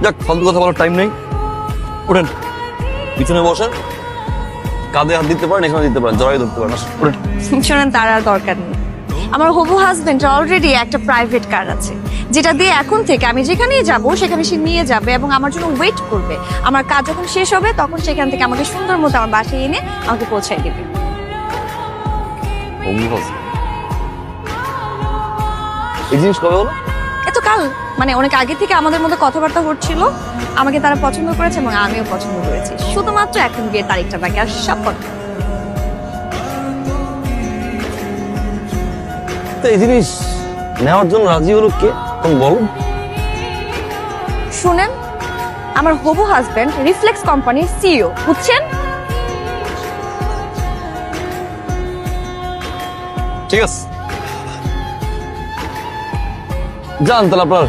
যাক, ফালতু কথা বলার টাইম নেই। ওঠেন, পিছনে বসেন, কাঁধে হাত দিতে পারেন, এখানে দিতে পারেন, জড়াই ধরতে পারেন। ওঠেন। শোনেন, তার আর দরকার নেই। আমার হবু হাজবেন্ড অলরেডি একটা প্রাইভেট কার আছে, যেটা দিয়ে এখন থেকে আমি যেখানেই যাব সেখানে সে নিয়ে যাবে এবং আমার জন্য ওয়েট করবে। আমার কাজ যখন শেষ হবে তখন সেখান থেকে আমাকে সুন্দর মতো আমার বাসায় এনে আমাকে পৌঁছায় দিবে। এই জিনিস কবে হলো? এত কাল, মানে অনেক আগে থেকে আমাদের মধ্যে কথাবার্তা হচ্ছিল। আমাকে তারা পছন্দ করেছে এবং আমিও পছন্দ করেছি। শুধুমাত্র এখন বিয়ের তারিখটা বাকি, আর সব কথা। তো এই জিনিস নেওয়ার জন্য রাজি হলো কে, তুমি বলো। শুনেন, আমার হবু হাজবেন্ড রিফ্লেক্স কোম্পানির সিইও, বুঝছেন? ঠিক আছে, যান তাহলে আপনার